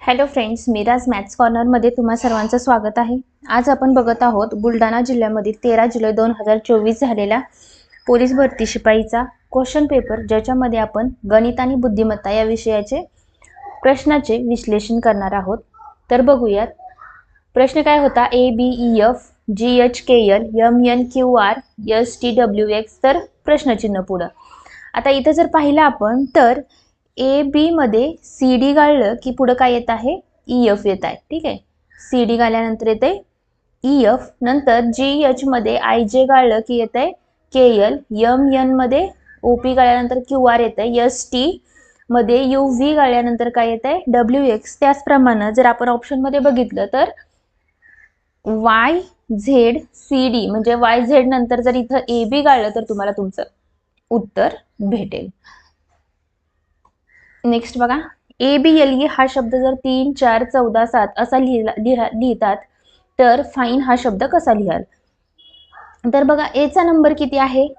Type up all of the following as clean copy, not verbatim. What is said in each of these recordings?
Hello friends, मीराज maths कॉर्नरमध्ये तुम्हा सर्वांचं स्वागत आहे। आज आपण बघत आहोत बुलढाणा जिल्ह्यामधील 13 जुलै 2024 झालेला पोलीस भरती शिपाईचा क्वेश्चन पेपर, ज्याच्यामध्ये आपण गणित आणि बुद्धिमत्ता या विषयाचे प्रश्नाचे विश्लेषण करणार आहोत। तर बघूयात प्रश्न काय होता। ABEF GHKL MNQR STWX तर प्रश्नचिन्ह पुढे। आता इथे जर पाहिलं आपण तर AB मध्ये CD गाळलं की पुढे काय येत आहे, EF येत आहे। ठीक आहे, CD गाळल्यानंतर येते EF, नंतर GH मध्ये IJ गाळलं की येते KL, MN मध्ये OP गाळल्यानंतर QR येते, ST मध्ये UV गाळल्यानंतर काय येते WX। त्याचप्रमाणे जर आपण ऑप्शन मध्ये बघितलं तर YZCD म्हणजे YZ नंतर जर इथं AB गाळलं तर तुम्हाला तुमचं उत्तर भेटेल। नेक्स्ट बघा, ABLE हा शब्द जर 3, 4, 14, 7 असा लिहितात तर फाईन हा शब्द कसा लिहाल। तर बघा A चा नंबर किती आहे,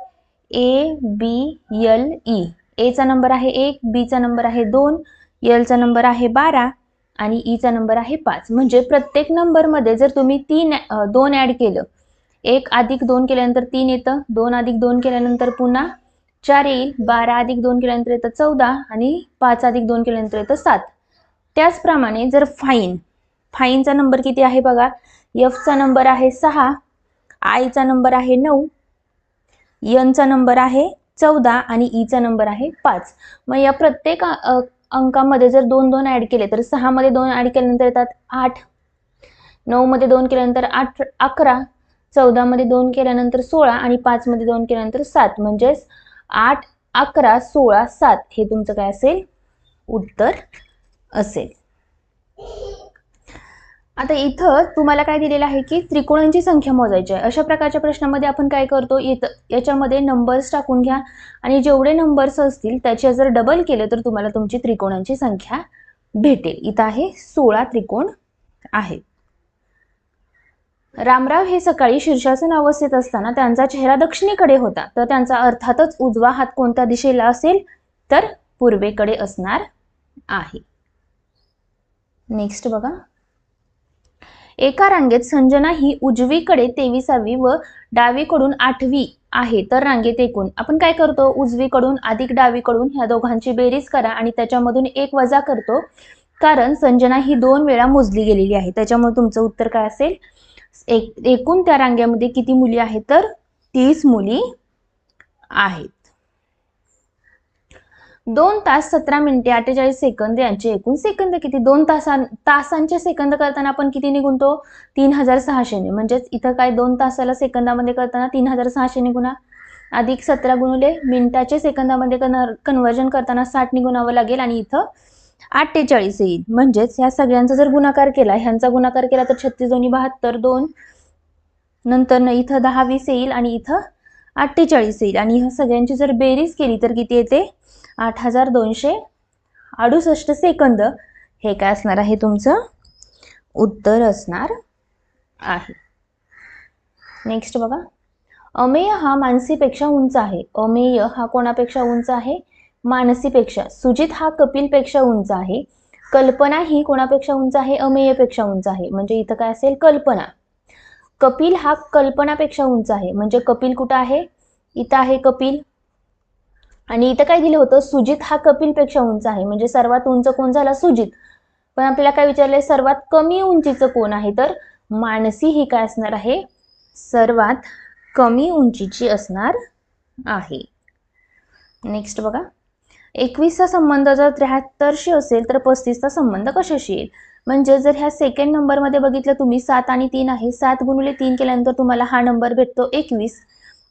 ABLE। A चा नंबर आहे 1, B चा नंबर आहे 2, L चा नंबर आहे 12 आणि E चा नंबर आहे 5। म्हणजे प्रत्येक नंबर मध्ये जर तुम्ही 2 ऍड केलं, 1 अधिक 2 केल्यानंतर 3 येतं, 2 अधिक 2 केल्यानंतर पुन्हा 4 येईल, 12 अधिक 2 केल्यानंतर येतं 14 आणि 5 अधिक 2 केल्यानंतर येतं 7। त्याचप्रमाणे जर फाईनचा नंबर किती आहे बघा, F चा नंबर आहे 6, I चा नंबर आहे 9, N चा नंबर आहे 14 आणि E चा नंबर आहे 5। मग या प्रत्येक अंकामध्ये जर 2 2 ऍड केले तर 6 मध्ये 2 ऍड केल्यानंतर येतात 8, 9 मध्ये 2 केल्यानंतर 11, 14 मध्ये 2 केल्यानंतर 16 आणि 5 मध्ये 2 केल्यानंतर 7। म्हणजे 8, 11, 16, 7 हे तुमचं काय असेल, उत्तर असेल। आता इथं तुम्हाला काय दिलेलं आहे की त्रिकोणांची संख्या मोजायची आहे। अशा प्रकारच्या प्रश्नामध्ये आपण काय करतो, याच्यामध्ये नंबर्स टाकून घ्या आणि जेवढे नंबर्स असतील त्याचे जर डबल केले तर तुम्हाला तुमची त्रिकोणांची संख्या भेटेल। इथं आहे 16 त्रिकोण आहेत। रामराव हे सकाळी शीर्षासन अवस्थेत असताना त्यांचा चेहरा दक्षिणेकडे होता, तर त्यांचा अर्थातच उजवा हात कोणत्या दिशेला असेल, तर पूर्वेकडे असणार आहे। नेक्स्ट बघा, एका रांगेत संजना ही उजवीकडे 23वी व डावीकडून 8वी आहे, तर रांगेत एकूण आपण काय करतो, उजवीकडून अधिक डावीकडून ह्या दोघांची बेरीज करा आणि त्याच्यामधून 1 वजा करतो, कारण संजना ही 2 वेळा मोजली गेलेली आहे। त्याच्यामुळे तुमचं उत्तर काय असेल, एकूण त्या रांगेमध्ये किती मुली आहेत, तर 30 मुली आहेत। 2 तास 17 मिनिटे 48 सेकंद यांचे एकूण सेकंद किती। 2 तासांचे सेकंद करताना आपण किती निगुणतो, 3600 ने। म्हणजेच इथं काय 2 तासाला सेकंदामध्ये करताना 3600 ने गुणा, अधिक 17 गुणिले मिनिटाचे सेकंदामध्ये कन्वर्जन करताना 60 ने गुणावं लागेल आणि इथं 48 येईल। म्हणजेच ह्या सगळ्यांचा जर गुणाकार केला, ह्यांचा गुणाकार केला तर 36 दोन्ही 72, 2 नंतर इथं 10 20 येईल आणि इथं 48 येईल आणि ह्या सगळ्यांची जर बेरीज केली तर किती येते, 8268 सेकंद हे काय असणार आहे, तुमचं उत्तर असणार आहे। नेक्स्ट बघा, अमेय हा मानसीपेक्षा उंच आहे। अमेय हा कोणापेक्षा उंच आहे, मानसीपेक्षा। सुजित हा कपिलपेक्षा उंच आहे। कल्पना ही कोणापेक्षा उंच आहे, अमेयपेक्षा उंच आहे। म्हणजे इथं काय असेल, कल्पना। कपिल हा कल्पनापेक्षा उंच आहे, म्हणजे कपिल कुठं आहे, इथं आहे कपिल। आणि इथं काय दिलं होतं, सुजित हा कपिलपेक्षा उंच आहे, म्हणजे सर्वात उंच कोण झाला, सुजित। पण आपल्याला काय विचारलंय, सर्वात कमी उंचीचं कोण आहे, तर मानसी ही काय असणार आहे, सर्वात कमी उंचीची असणार आहे। नेक्स्ट बघा, 21 चा संबंध जर 73शी असेल तर 35 चा संबंध कशाशी येईल। म्हणजे जर ह्या सेकंड नंबर मध्ये बघितलं तुम्ही 7 आणि 3 आहे, 7 गुणिले 3 केल्यानंतर तुम्हाला हा नंबर भेटतो 21।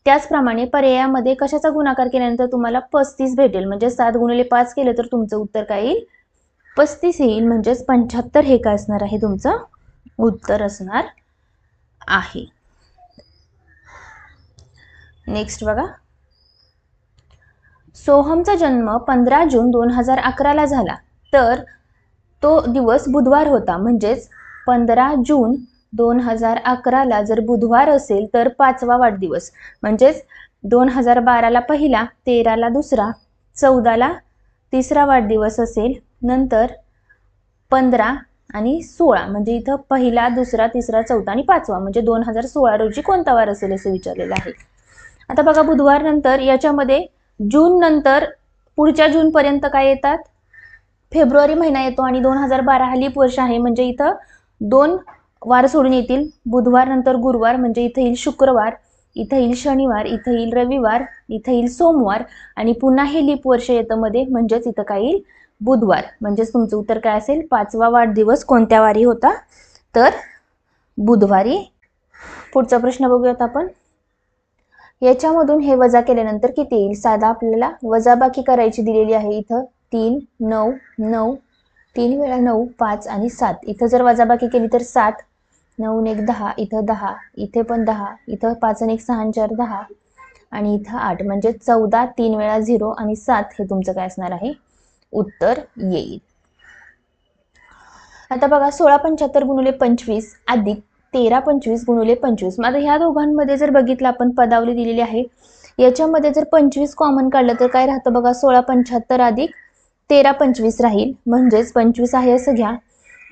त्याचप्रमाणे पर्यायामध्ये कशाचा गुणाकार केल्यानंतर तुम्हाला 35 भेटेल। म्हणजे 7 गुणिले 5 केलं तर तुमचं उत्तर काय येईल, 35 येईल। म्हणजेच 75 हे काय असणार आहे, तुमचं उत्तर असणार आहे। नेक्स्ट बघा, सोहमचा जन्म 15 जून 2011 ला झाला, तर तो दिवस बुधवार होता। म्हणजेच 15 जून 2011 ला जर बुधवार असेल तर 5वा वाढदिवस। म्हणजेच 2012 ला पहिला, 13 ला दुसरा, 14 ला तिसरा वाढदिवस असेल, नंतर 15 आणि 16 म्हणजे इथं पहिला, दुसरा, तिसरा, चौथा आणि पाचवा म्हणजे 2016 रोजी कोणता वार असेल असं विचारलेलं आहे. आता बघा बुधवार नंतर याच्यामध्ये जून नंतर पुढच्या जून पर्यंत काय येतात, फेब्रुवारी महिना येतो आणि 2012 हा लीप वर्ष आहे म्हणजे इथं 2 वार सोडून येतील. बुधवार नंतर गुरुवार म्हणजे इथं येईल शुक्रवार, इथं येईल शनिवार, इथं येईल रविवार, इथं येईल सोमवार आणि पुन्हा हे लीप वर्ष येतं मध्ये म्हणजेच इथं काय येईल, बुधवार. म्हणजेच तुमचं उत्तर काय असेल, 5वा वाढदिवस कोणत्या वारी होता, तर बुधवारी. पुढचा प्रश्न बघूयात आपण. याच्यामधून हे वजा केल्यानंतर किती येईल, साधा आपल्याला वजाबाकी करायची दिलेली आहे. इथं 3, 9, 9, 3 वेळा 9, 5 आणि 7. इथं जर वजाबाकी केली तर 7, 9 1 10, इथं 10, इथे पण 10, इथं 5 1 6 4 10 आणि इथं 8 म्हणजे 14, 3 वेळा 0 आणि 7 हे तुमचं काय असणार आहे, उत्तर येईल. आता बघा 1675 गुणिले 25 अधिक 1325 गुणिले 25. मग आता ह्या दोघांमध्ये जर बघितलं आपण पदावली दिलेली आहे, याच्यामध्ये जर 25 कॉमन काढलं तर काय राहतं बघा, 1675 अधिक 1325 राहील. म्हणजेच 25 आहे असं घ्या,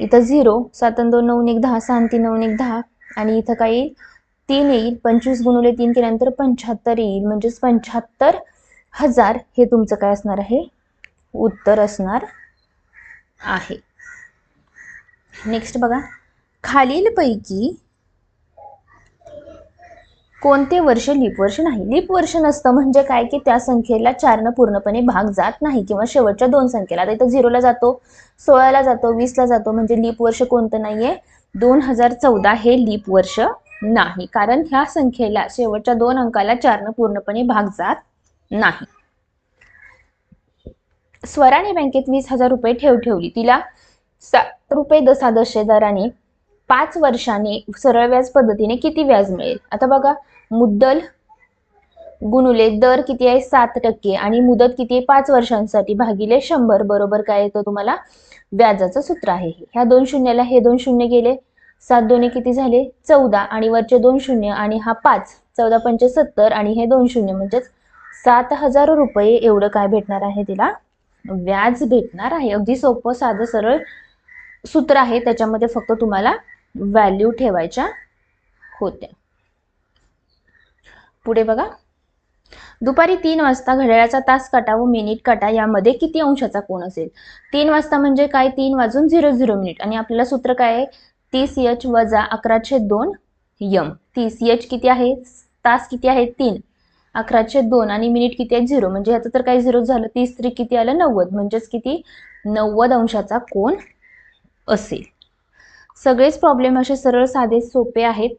इथं 0, 7 2 9 1 10, 6 3 9 1 10 आणि इथं काय येईल, 3 येईल. 25 गुणिले 3 केल्यानंतर 75 येईल. म्हणजेच 75,000 हे तुमचं काय असणार आहे, उत्तर असणार आहे. नेक्स्ट बघा, खालीलपैकी कोणते वर्ष लीप वर्ष नाही. लीप वर्ष नसतं म्हणजे काय की त्या संख्येला 4 पूर्णपणे भाग जात नाही किंवा शेवटच्या 2 संख्येला. आता इथं 0ला जातो, 16ला जातो, 20ला जातो म्हणजे लीप वर्ष कोणतं नाहीये, 2014 हे लीप वर्ष नाही, कारण ह्या संख्येला शेवटच्या 2 अंकाला 4 पूर्णपणे भाग जात नाही. स्वराने बँकेत 20,000 रुपये ठेवली, तिला 7 रुपये दशांश दराने 5 वर्षांनी सरळ व्याज पद्धतीने किती व्याज मिळेल. आता बघा, मुद्दल गुणुले दर किती आहे 7% आणि मुदत किती आहे 5 वर्षांसाठी भागिले 100 बरोबर काय येतं तुम्हाला, व्याजाचं सूत्र आहे. ह्या 2 शून्याला हे 2 शून्य गेले, 7 दोन्ही किती झाले 14 आणि वरचे 2 शून्य आणि हा 5, 14 पंचे 70 आणि हे 2 शून्य म्हणजेच 7,000 रुपये एवढं काय भेटणार आहे, तिला व्याज भेटणार आहे. अगदी सोपं साधं सरळ सूत्र आहे, त्याच्यामध्ये फक्त तुम्हाला व्हॅल्यू ठेवायच्या होत्या. पुढे बघा, दुपारी 3 वाजता घड्याळाचा तास काटा व मिनिट काटा यामध्ये किती अंशाचा कोन असेल. 3 वाजता म्हणजे काय, 3 वाजून 00 मिनिट आणि आपल्याला सूत्र काय आहे, 30h वजा 11/2 m. 30h किती आहे, तास किती आहे 3, 11/2 आणि मिनिट किती आहे 0 म्हणजे ह्याचं तर काय 0 झालं, 30 3 किती आलं 90 म्हणजेच किती 90 अंशाचा कोन असेल. सगळेच प्रॉब्लेम असे सरळ साधे सोपे आहेत,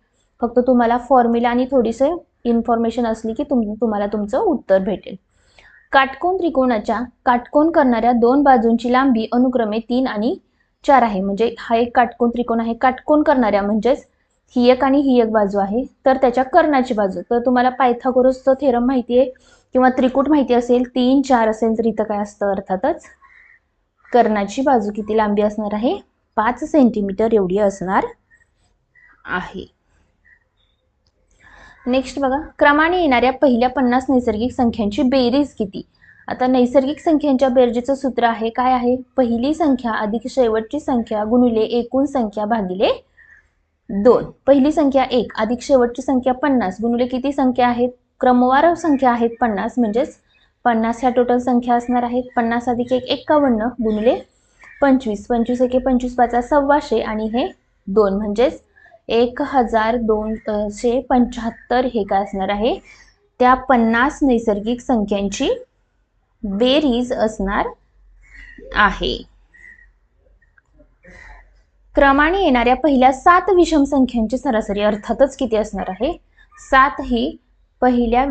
फक्त तुम्हाला फॉर्म्युला आणि थोडीसे इन्फॉर्मेशन असली की तुम्हाला तुमचं उत्तर भेटेल. काटकोन त्रिकोणाच्या काटकोन करणाऱ्या 2 बाजूंची लांबी अनुक्रमे 3 आणि 4 आहे. म्हणजे हा एक काटकोन त्रिकोण आहे, काटकोन करणाऱ्या म्हणजेच ही एक आणि ही एक बाजू आहे, तर त्याच्या कर्णाची बाजू, तर तुम्हाला पायथागोरसचं थेरम माहिती आहे किंवा त्रिकूट माहिती असेल, 3 4 असेल तर इथं काय असतं, अर्थातच कर्णाची बाजू किती लांबी असणार आहे, 5 सेंटीमीटर एवढी असणार आहे. नेक्स्ट बघा, क्रमाने येणाऱ्या पहिल्या 50 नैसर्गिक संख्यांची बेरीज किती. आता नैसर्गिक संख्यांच्या बेरजेचं सूत्र आहे, काय आहे, पहिली संख्या अधिक शेवटची संख्या गुणिले एकूण संख्या भागिले 2. पहिली संख्या 1 अधिक शेवटची संख्या 50 गुणिले किती संख्या आहेत, क्रमवार संख्या आहेत 50 म्हणजेच 50 ह्या टोटल संख्या असणार आहेत. 50 अधिक 1 51 गुणिले 25, 25 1 25 5 1,200 आणि हे 2 म्हणजेच 1275 हे काय असणार आहे, त्या 50 नैसर्गिक संख्यांची बेरीज असणार आहे. क्रमाने येणाऱ्या पहिल्या 7 विषम संख्यांची सरासरी अर्थातच किती असणार आहे, 7 ही पहिल्या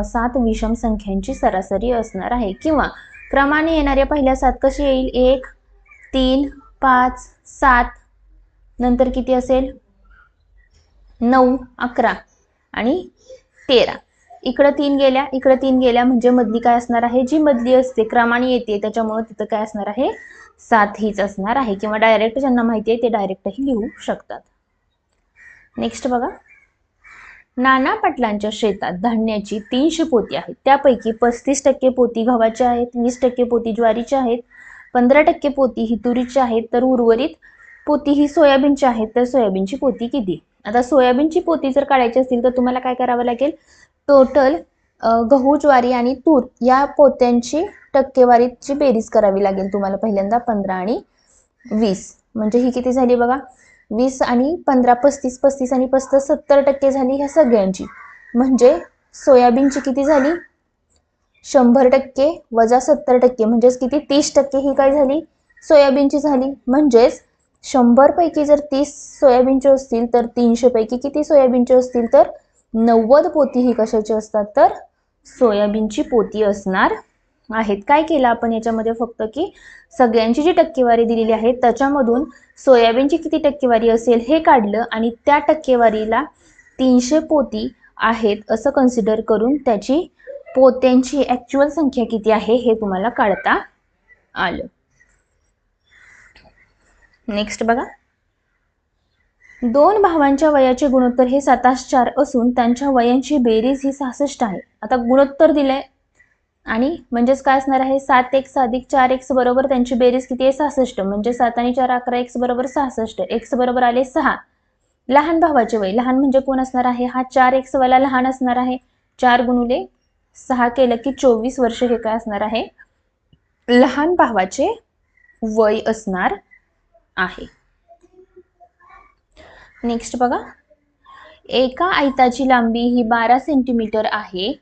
7 विषम संख्यांची सरासरी असणार आहे. किंवा क्रमाने येणाऱ्या पहिल्या 7 कशी येईल, 1 3 5 7 नंतर किती असेल 9 11 आणि 13. इकडे 3 गेल्या, इकडे 3 गेल्या म्हणजे मधली काय असणार आहे, जी मधली असते क्रमाने येते त्याच्यामुळे तिथं काय असणार आहे, 7 हीच असणार आहे. किंवा डायरेक्ट ज्यांना माहिती आहे ते डायरेक्टही लिहू शकतात. नेक्स्ट बघा, नाना पाटलांच्या शेतात धान्याची 300 पोती आहेत, त्यापैकी 35% पोती गव्हाच्या आहेत, 20% पोती ज्वारीच्या आहेत 15% पोती ही तुरीची आहेत तर उर्वरित पोती ही सोयाबीनची आहेत तर सोयाबीनची पोती किती. आता सोयाबीनची पोती जर काढायची असतील तर तुम्हाला काय करावं लागेल, टोटल गहू ज्वारी आणि तूर या पोत्यांची टक्केवारीची बेरीज करावी लागेल तुम्हाला पहिल्यांदा 15 आणि 20. म्हणजे ही किती झाली बघा, 20 आणि 15 35, 35 आणि 35 70% झाली ह्या सगळ्यांची. म्हणजे सोयाबीनची किती झाली, 100% वजा 70% म्हणजेच किती, 30% ही काय झाली, सोयाबीनची झाली. म्हणजेच 100 पैकी जर 30 सोयाबीनचे असतील तर 300 पैकी किती सोयाबीनचे असतील, तर 90 पोती ही कशाची असतात, तर सोयाबीनची पोती असणार आहेत. काय केलं आपण याच्यामध्ये, फक्त की सगळ्यांची जी टक्केवारी दिलेली आहे त्याच्यामधून सोयाबीनची किती टक्केवारी असेल हे काढलं आणि त्या टक्केवारीला 300 पोती आहेत असं कन्सिडर करून त्याची पोत्यांची ऍक्च्युअल संख्या किती आहे हे तुम्हाला काढता आलं. नेक्स्ट बघा, दोन भावांच्या वयाचे गुणोत्तर हे 7:4 असून त्यांच्या वयांची बेरीज ही 66 आहे. आता गुणोत्तर दिलंय आणि म्हणजेच काय असणार आहे, 7x अधिक 4x बरोबर त्यांची बेरीज किती आहे, 66. म्हणजे 7 आणि 4 11x बरोबर 66. x बरोबर आले 6. लहान भावाचे वय, लहान म्हणजे कोण असणार आहे, हा 4x वाला लहान असणार आहे. 4 गुणिले 6 केलं की 24 वर्ष हे काय असणार आहे, लहान भावाचे वय असणार आहे. नेक्स्ट बघा, एका आयताची लांबी ही 12 सेंटीमीटर आहे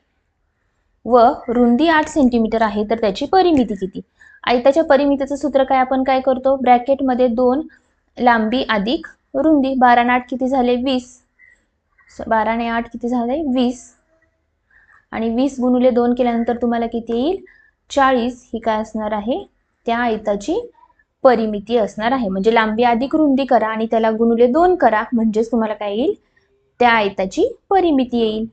व रुंदी 8 सेंटीमीटर आहे तर त्याची परिमिती किती. आयताच्या परिमितीचं सूत्र काय, आपण काय करतो, ब्रॅकेटमध्ये 2 लांबी अधिक रुंदी, 12 आणि 8 किती झाले 20, 12 आणि 8 किती झाले 20 आणि 20 गुणिले 2 केल्यानंतर तुम्हाला किती येईल, 40 ही काय असणार आहे, त्या आयताची परिमिती असणार आहे. म्हणजे लांबी अधिक रुंदी करा आणि त्याला गुणिले 2 करा म्हणजेच तुम्हाला काय येईल, त्या आयताची परिमिती येईल.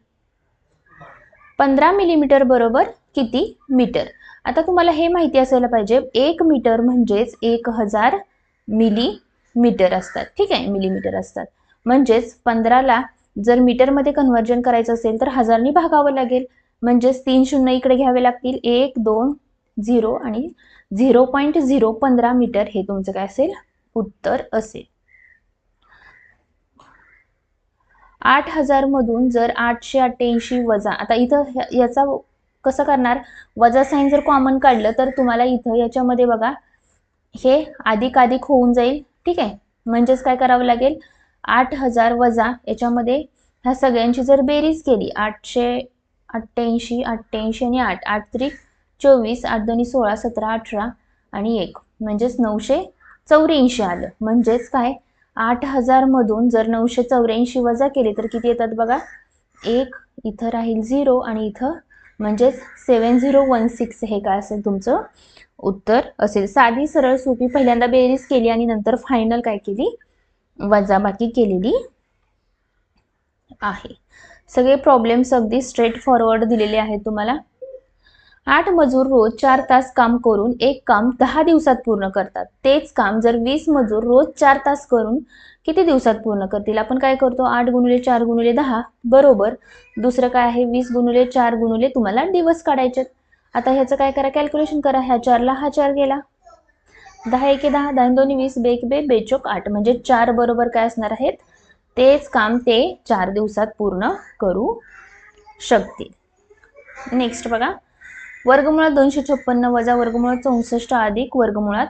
15 मिलीमीटर बरोबर किती मीटर. आता तुम्हाला हे माहिती असायला पाहिजे, 1 मीटर म्हणजेच 1000 मिलीमीटर असतात. ठीक आहे, मिलीमीटर असतात. म्हणजेच 15ला जर मीटरमध्ये कन्व्हर्जन करायचं असेल तर 1000 ने भागावं लागेल. म्हणजेच 3 शून्य इकडे घ्यावे लागतील, 1 2 0 आणि 0.015 मीटर हे तुमचं काय असेल, उत्तर असेल. 8000 मधून जर 888 वजा, आता इथं याचा कसं करणार, वजा साइन जर कॉमन काढलं तर तुम्हाला इथं याच्यामध्ये बघा हे अधिक अधिक होऊन जाईल. ठीक आहे, म्हणजेच काय करावं लागेल, 8000 वजा याच्यामध्ये ह्या सगळ्यांची जर बेरीज केली, 888 88 आणि 8 8 त्रिक 24 8 दोन्ही 16 17 18 आणि 1 म्हणजेच 984 आलं. म्हणजेच काय, 8000 मधून जर 984 वजा केले तर किती येतात बघा, 1 इथं राहील 0 आणि इथं म्हणजेच 7016 हे काय असेल तुमचं उत्तर असेल. साधी सरळ सोपी पहिल्यांदा बेरीज केली आणि नंतर फायनल काय केली, वजाबाकी केलेली आहे. सगळे प्रॉब्लेम्स अगदी स्ट्रेट फॉरवर्ड दिलेले आहेत तुम्हाला. 8 मजूर रोज 4 तास काम करून एक काम 10 दिवसात पूर्ण करतात. तेच काम जर 20 मजूर रोज 4 तास करून किती दिवसात पूर्ण करतील. आपण काय करतो, 8 गुणिले 4 गुणिले 10 बरोबर दुसरं काय आहे, 20 गुणिले 4 गुणिले तुम्हाला दिवस काढायचे. आता ह्याचं काय करा, कॅल्क्युलेशन करा. ह्या 4ला हा 4 गेला, 10 एके 10 10 दोन्ही 20 बेक बे बेचोक 8 म्हणजे 4 बरोबर काय असणार आहेत, तेच काम ते 4 दिवसात पूर्ण करू शकतील. नेक्स्ट बघा, वर्गमुळात 256 वजा वर्गमुळात 64 अधिक वर्गमुळात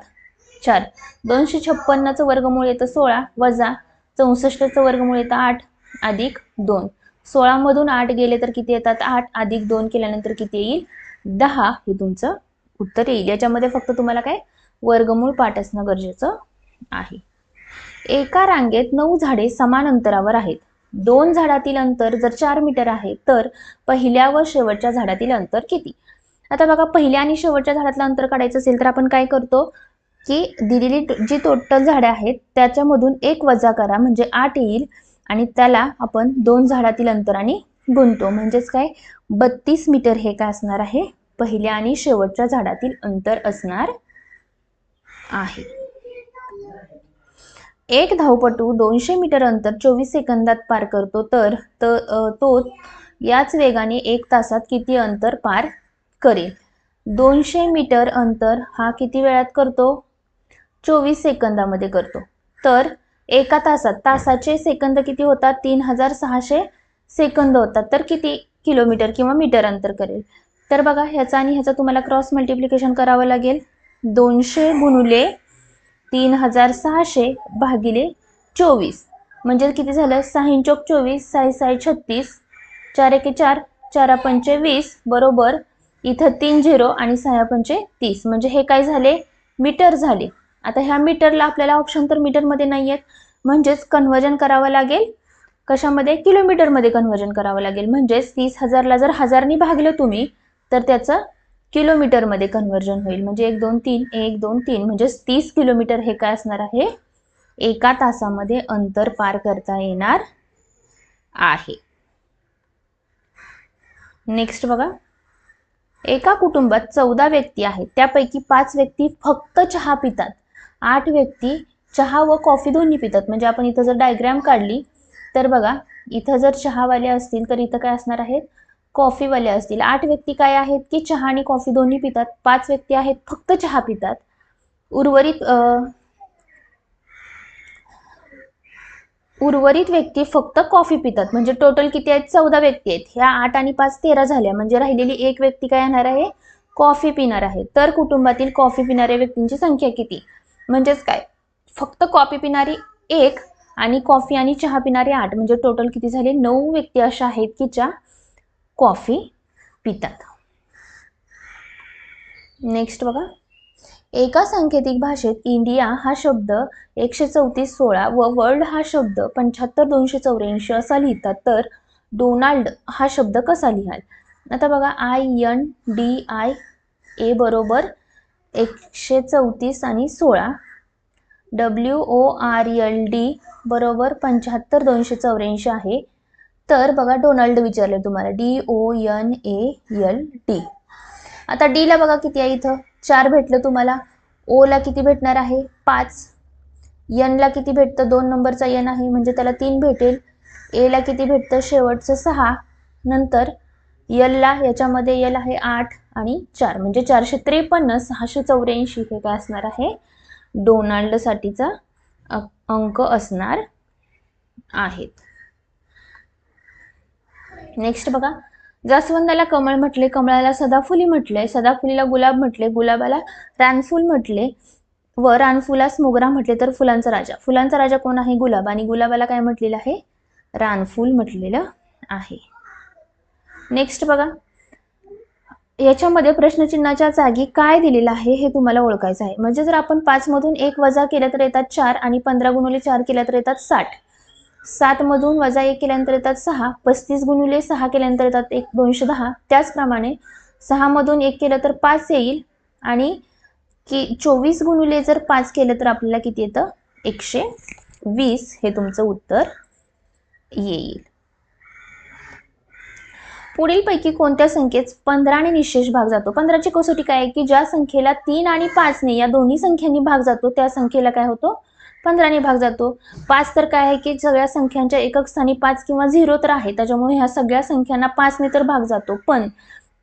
4. 256चं वर्गमूळ येतं 16 वजा 64चं वर्गमूळ येतं 8 अधिक 2. 16 मधून 8 गेले तर किती येतात, 8 अधिक 2 केल्यानंतर किती येईल, 10 हे तुमचं उत्तर येईल. याच्यामध्ये फक्त तुम्हाला काय वर्गमूळ पाठ असणं गरजेचं आहे. एका रांगेत 9 झाडे समान अंतरावर आहेत. 2 झाडातील अंतर जर 4 मीटर आहे तर पहिल्या व शेवटच्या झाडातील अंतर किती. आता बघा, पहिल्या आणि शेवटच्या झाडातलं अंतर काढायचं असेल तर आपण काय करतो की दिलेली जी टोटल झाडे आहेत त्याच्यामधून एक वजा करा म्हणजे 8 येईल आणि त्याला आपण 2 झाडातील अंतराने गुणतो. म्हणजेच काय, 32 मीटर हे काय असणार आहे, पहिल्या आणि शेवटच्या झाडातील अंतर असणार आहे. एक धावपटू 200 मीटर अंतर 24 सेकंदात पार करतो तर तो याच वेगाने 1 तासात किती अंतर पार करेल. 200 मीटर अंतर हा किती वेळात करतो? 24 सेकंदामध्ये करतो. तर एका तासाचे सेकंद किती होतात? 3600 सेकंद होतात. तर किती किलोमीटर किंवा मीटर अंतर करेल? तर बघा ह्याचा आणि ह्याचा तुम्हाला क्रॉस मल्टिप्लिकेशन करावं लागेल. 200 गुणुले 3600 भागिले 24 म्हणजे किती झालं? 6 चौक 24, 6 6 36, 4 1 4, 4 5 20 बरोबर इथं 3 0 आणि 6 5 30 म्हणजे हे काय झाले? मीटर झाले. आता ह्या मीटरला आपल्याला ऑप्शन तर मीटरमध्ये नाही आहेत, म्हणजेच कन्व्हर्जन करावं लागेल कशामध्ये? किलोमीटरमध्ये कन्व्हर्जन करावं लागेल. म्हणजेच 30,000ला जर हजारनी भागलं तुम्ही तर त्याचं किलोमीटरमध्ये कन्व्हर्जन होईल. म्हणजे 1 2 3 1 2 3 म्हणजे 30 किलोमीटर हे काय असणार आहे? एका तासामध्ये अंतर पार करता येणार आहे. नेक्स्ट बघा, एका कुटुंबात 14 व्यक्ती आहेत. त्यापैकी 5 व्यक्ती फक्त चहा पितात, 8 व्यक्ती चहा व कॉफी दोन्ही पितात. म्हणजे आपण इथं जर डायग्राम काढली तर बघा इथं जर चहावाले असतील तर इथं काय असणार आहेत? कॉफीवाले असतील. 8 व्यक्ती काय आहेत की चहा आणि कॉफी दोन्ही पितात. 5 व्यक्ती आहेत फक्त चहा पितात. उर्वरित व्यक्ती फक्त कॉफी पितात. म्हणजे टोटल किती आहेत? 14 व्यक्ती आहेत. ह्या 8 आणि 5 13 झाल्या. म्हणजे राहिलेली एक व्यक्ती काय येणार आहे? कॉफी पिणार आहे. तर कुटुंबातील कॉफी पिणाऱ्या व्यक्तींची संख्या किती? म्हणजेच काय? फक्त कॉफी पिणारी 1 आणि कॉफी आणि चहा पिणारे 8 म्हणजे टोटल किती झाले? 9 व्यक्ती अशा आहेत की ज्या कॉफी पितात. नेक्स्ट बघा, एका सांकेतिक भाषेत इंडिया हा शब्द 134 व वर्ल्ड हा शब्द 75284 असा लिहितात, तर डोनाल्ड हा शब्द कसा लिहाल? आता बघा INDIA बरोबर 134 आणि 16, WORLD बरोबर 75284 आहे. तर बघा डोनाल्ड विचारले तुम्हाला, DONALD. आता डी ला बघा किती आहे? इथं 4 भेटलं तुम्हाला. ओ ला किती भेटणार आहे? 5. एन ला किती भेटतं? 2 नंबरचा एन आहे म्हणजे त्याला 3 भेटेल. ए ला किती भेटतं? शेवटचं 6. नंतर यल ला, याच्यामध्ये यल आहे 8 आणि 4 म्हणजे 453. 684 हे काय असणार आहे? डोनाल्ड साठीचा अंक असणार आहेत. नेक्स्ट बघा, जास्वंदाला कमळ म्हटले, कमळाला सदाफुली म्हटले, सदाफुलीला गुलाब म्हटले, गुलाबाला रानफूल म्हटले व रानफुलास मोगरा म्हटले. तर फुलांचा राजा, फुलांचा राजा कोण आहे? गुलाब. आणि गुलाबाला काय म्हटलेलं आहे? रानफूल म्हटलेलं आहे. नेक्स्ट बघा, याच्यामध्ये प्रश्नचिन्हाच्या जागी काय दिलेलं आहे हे तुम्हाला ओळखायचं आहे. म्हणजे जर आपण 5 मधून 1 वजा केलं तर येतात 4 आणि 15 गुणिले 4 केल्या तर येतात 60. 7 मधून वजा 1 केल्यानंतर येतात 6. 35 गुणिले 6 केल्यानंतर येतात 210. त्याचप्रमाणे 6 मधून 1 केलं तर 5 येईल आणि 24 गुणिले जर 5 केलं तर आपल्याला किती येतं? 120 हे तुमचं उत्तर येईल. पुढील पैकी कोणत्या संख्येत 15 ने निशेष भाग जातो? 15ची कसोटी काय आहे की ज्या संख्येला 3 आणि 5 ने या दोन्ही संख्यांनी भाग जातो त्या संख्येला काय होतो? 15 ने भाग जातो. 5 तर काय आहे की सगळ्या संख्यांच्या एकक स्थानी 5 किंवा 0 तर आहे, त्याच्यामुळे ह्या सगळ्या संख्यांना 5 ने तर भाग जातो. पण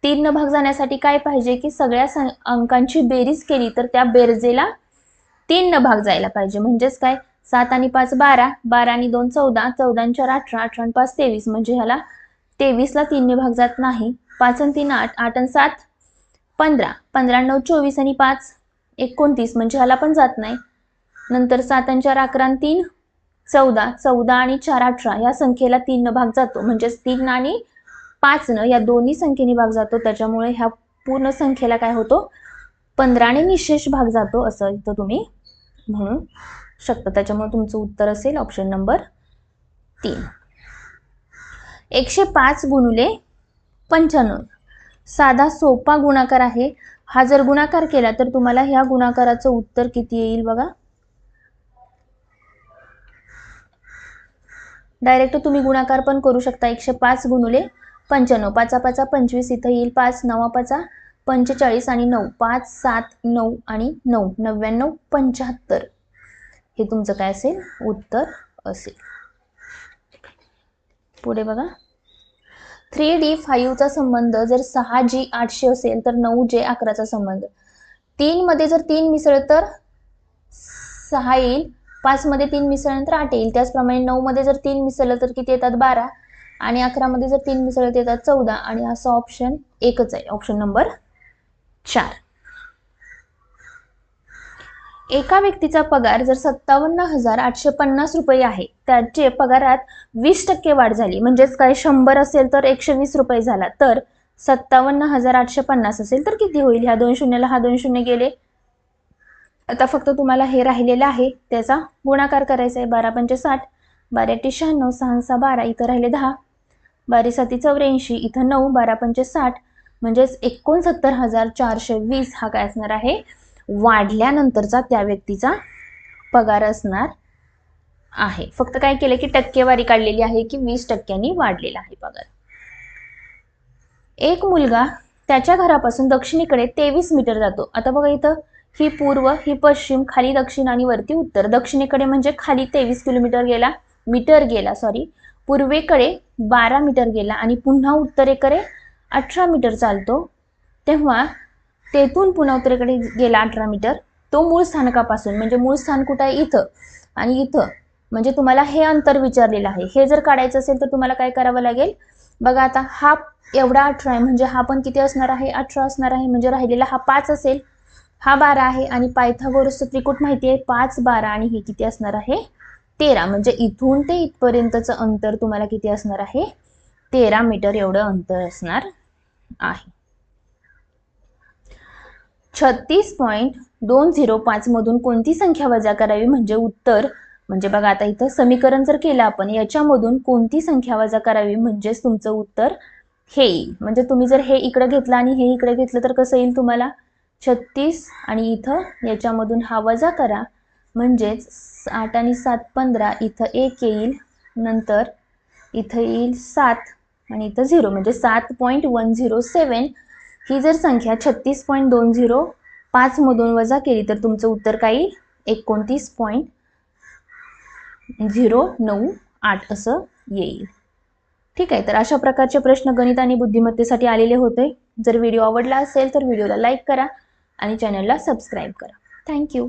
3 न भाग जाण्यासाठी काय पाहिजे की सगळ्या अंकांची बेरीज केली तर त्या बेरजेला 3 न भाग जायला पाहिजे. म्हणजेच काय? 7 आणि 5 12, 12 आणि 2 14, 14 आणि 4 18, 18 आणि 5 23 म्हणजे ह्याला 23 ला 3 ने भाग जात नाही. 5 आणि 3 8, 8 आणि 7 15, 15 आणि 9 24 आणि 5 29 म्हणजे ह्याला पण जात नाही. नंतर 7 आणि 4 11 आणि 3 14, 14 आणि 4 18 या संख्येला 3 न भाग जातो. म्हणजेच 3 आणि 5 न या दोन्ही संख्येने भाग जातो, त्याच्यामुळे ह्या पूर्ण संख्येला काय होतो? 15 ने निशेष भाग जातो असं इथं तुम्ही म्हणू शकता. त्याच्यामुळे तुमचं उत्तर असेल ऑप्शन नंबर 3. 105 गुणिले 95 साधा सोपा गुणाकार आहे. हा जर गुणाकार केला तर तुम्हाला ह्या गुणाकाराचं उत्तर किती येईल बघा. डायरेक्ट तुम्ही गुणाकार पण करू शकता. 105 गुणिले 95, 5 5 25 इथं येईल 5, 9 5 45 आणि 9 5 7 9 आणि 9 99 75 हे तुमचं काय असेल? उत्तर असेल. पुढे बघा, 3D5चा संबंध जर 6G 800 असेल तर 9J 11चा संबंध. 3 मध्ये जर 3 मिसळलं तर 6 येईल, 5 मध्ये 3 मिसळल्यानंतर 8 येईल. त्याचप्रमाणे 9 मध्ये जर 3 मिसळलं तर किती येतात 12 आणि 11 मध्ये जर 3 मिसळलं तर येतात 14 आणि असा ऑप्शन एकच आहे, ऑप्शन नंबर 4. एका व्यक्तीचा पगार जर 57,850 रुपये आहे, त्याचे पगारात 20% वाढ झाली, म्हणजेच काय 100 असेल तर 120 रुपये झाला, तर 57,850 असेल तर किती होईल? ह्या 2 शून्याला हा 2 शून्य गेले. आता फक्त तुम्हाला हे राहिलेलं आहे त्याचा गुणाकार करायचा आहे. 12 पंचे 60, 12 एके 96, 6 6 12, इथं राहिले 10, 12 7 84, इथं 9, 12 पंचे 60, म्हणजेच 69,420 हा काय असणार आहे? वाढल्यानंतरचा त्या व्यक्तीचा पगार असणार आहे. फक्त काय केलं की टक्केवारी काढलेली आहे की 20%नी वाढलेला आहे पगार. एक मुलगा त्याच्या घरापासून दक्षिणेकडे 23 मीटर जातो. आता बघा इथं ही पूर्व, ही पश्चिम, खाली दक्षिण आणि वरती उत्तर. दक्षिणेकडे म्हणजे खाली 23 मीटर गेला, पूर्वेकडे 12 मीटर गेला आणि पुन्हा उत्तरेकडे 18 मीटर चालतो. तेव्हा तेथून पुन्हा उत्तरेकडे गेला 18 मीटर. तो मूळ स्थानकापासून, म्हणजे मूळ स्थान कुठं आहे? इथं आणि इथं, म्हणजे तुम्हाला हे अंतर विचारलेलं आहे. हे जर काढायचं असेल तर तुम्हाला काय करावं लागेल? बघा आता हा एवढा 18 आहे, म्हणजे हा पण किती असणार आहे? 18 असणार आहे. म्हणजे राहिलेला हा 5 असेल, हा 12 आहे आणि पायथागोरसचं त्रिकूट माहिती आहे, 5 12 आणि हे किती असणार आहे? 13. म्हणजे इथून ते इथपर्यंतचं अंतर तुम्हाला किती असणार आहे? 13 मीटर एवढं अंतर असणार आहे. 36.205 मधून कोणती संख्या वजा करावी म्हणजे उत्तर? म्हणजे बघा आता इथं समीकरण जर केलं आपण, याच्यामधून कोणती संख्या वजा करावी म्हणजेच तुमचं उत्तर हे येईल. म्हणजे तुम्ही जर हे इकडे घेतलं आणि हे इकडे घेतलं तर कसं येईल तुम्हाला? 36 आणि इथं याच्यामधून हा वजा करा, म्हणजेच 8 आणि 7 15, इथं 1 येईल, नंतर इथं येईल 7 आणि इथं 0, म्हणजे 7.107. ही जर संख्या 36.205 मधून वजा केली तर तुमचं उत्तर काय येईल? 29.098 असं येईल. ठीक आहे, तर अशा प्रकारचे प्रश्न गणित आणि बुद्धिमत्तेसाठी आलेले होते. जर व्हिडिओ आवडला असेल तर व्हिडिओला लाईक करा आणि चॅनलला सबस्क्राईब करा. थँक्यू.